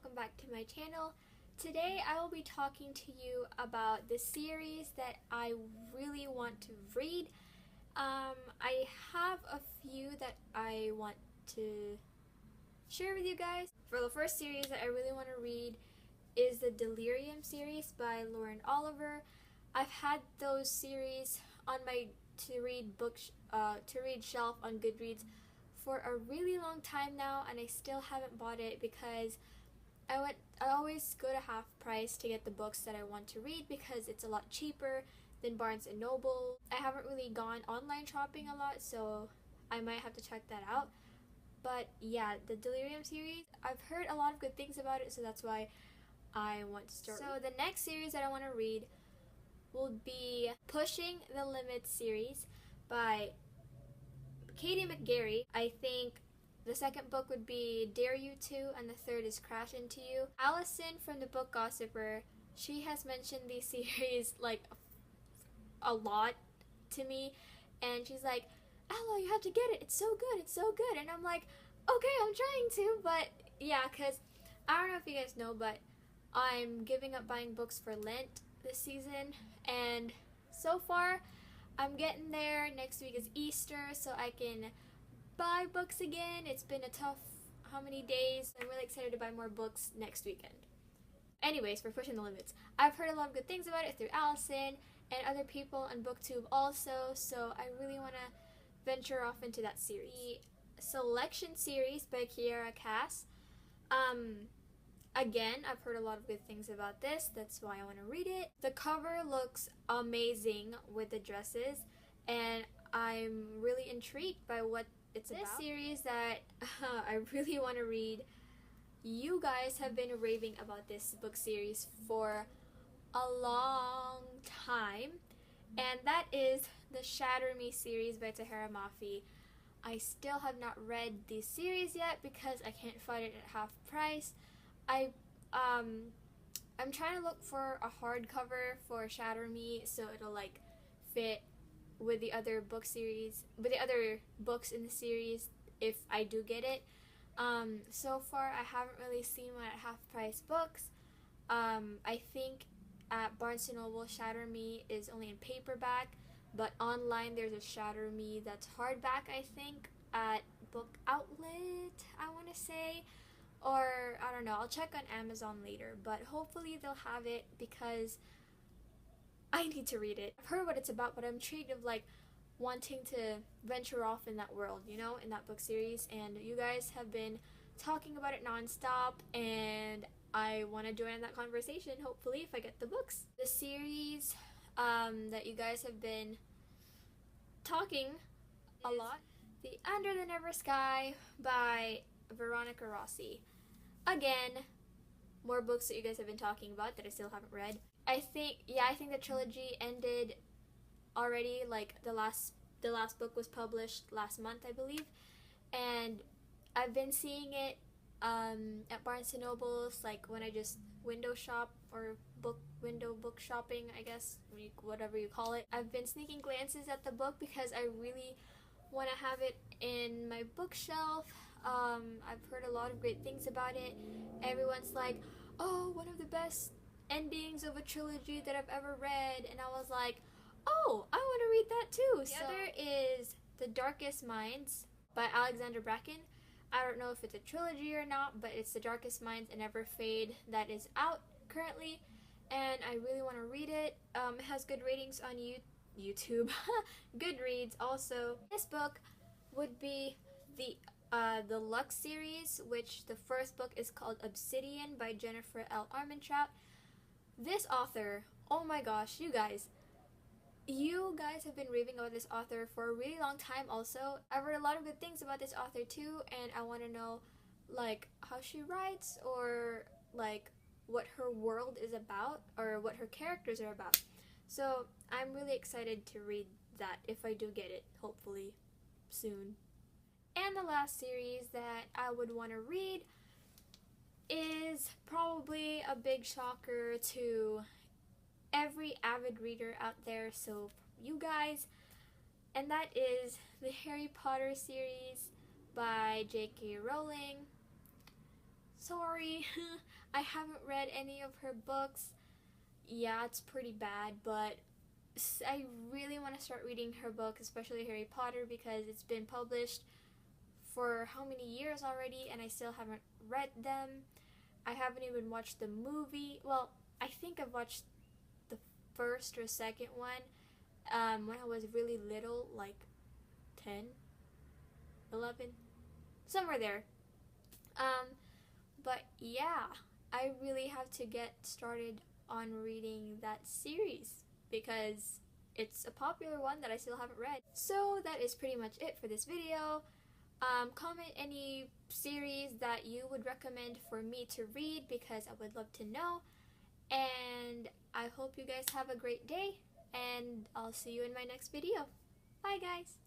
welcome back to my channel. Today I will be talking to you about the series that I really want to read. I have a few that I want to share with you guys. For the first series that I really want to read is the Delirium series by Lauren Oliver. I've had those series on my to read shelf on Goodreads for a really long time now, and I still haven't bought it because I always go to half price to get the books that I want to read because it's a lot cheaper than Barnes & Noble. I haven't really gone online shopping a lot, so I might have to check that out. But yeah, the Delirium series, I've heard a lot of good things about it, so that's why I want to start. So the next series that I want to read will be Pushing the Limits series by Katie McGarry. I think the second book would be Dare You To, and the third is Crash Into You. Allison from the book Gossiper, she has mentioned these series like a lot to me, and she's like, Ella, you have to get it, it's so good, it's so good. And I'm like, okay, I'm trying to, but yeah, because I don't know if you guys know, but I'm giving up buying books for Lent this season, and so far I'm getting there. Next week is Easter, so I can buy books again. It's been a tough how many days. I'm really excited to buy more books next weekend. Anyways, for Pushing the Limits, I've heard a lot of good things about it through Allison and other people on BookTube also, so I really want to venture off into that series. The Selection series by Kiera Cass. Again, I've heard a lot of good things about this, that's why I want to read it. The cover looks amazing with the dresses, and I'm really intrigued by what it's about. This series that I really want to read. You guys have been raving about this book series for a long time, and that is the Shatter Me series by Tahereh Mafi. I still have not read this series yet because I can't find it at half price. I'm trying to look for a hardcover for Shatter Me so it'll like fit with the other book series, with the other books in the series if I do get it. So far I haven't really seen one at half price books. I think at Barnes & Noble Shatter Me is only in paperback, but online there's a Shatter Me that's hardback, I think, at Book Outlet, I want to say. Or, I don't know, I'll check on Amazon later, but hopefully they'll have it because I need to read it. I've heard what it's about, but I'm intrigued of like wanting to venture off in that world, you know, in that book series, and you guys have been talking about it nonstop, and I want to join in that conversation, hopefully, if I get the books. The series that you guys have been talking a lot, The Under the Never Sky by Veronica Rossi. Again, more books that you guys have been talking about that I still haven't read. I think the trilogy ended already. Like the last book was published last month, I believe, and I've been seeing it at Barnes & Noble's, like when I just window shop or window book shopping, I guess, whatever you call it. I've been sneaking glances at the book because I really want to have it in my bookshelf. I've heard a lot of great things about it. Everyone's like, oh, one of the best endings of a trilogy that I've ever read, and I was like, oh, I want to read that too. The other is The Darkest Minds by Alexandra Bracken. I don't know if it's a trilogy or not, but it's The Darkest Minds and Never Fade that is out currently, and I really want to read it. It has good ratings on YouTube, Goodreads also. This book would be the Lux series, which the first book is called Obsidian by Jennifer L. Armentrout. This author, oh my gosh, you guys have been raving about this author for a really long time also. I've read a lot of good things about this author too, and I want to know like how she writes, or like what her world is about, or what her characters are about. So I'm really excited to read that if I do get it, hopefully soon. And the last series that I would want to read is probably a big shocker to every avid reader out there, so you guys, and that is the Harry Potter series by J.K. Rowling. sorry. I haven't read any of her books. Yeah, it's pretty bad, but I really want to start reading her book, especially Harry Potter, because it's been published for how many years already and I still haven't read them. I haven't even watched the movie. Well, I think I've watched the first or second one when I was really little, like 10, 11, somewhere there. But yeah, I really have to get started on reading that series because it's a popular one that I still haven't read. So that is pretty much it for this video. Comment any series that you would recommend for me to read because I would love to know. And I hope you guys have a great day, and I'll see you in my next video. Bye guys!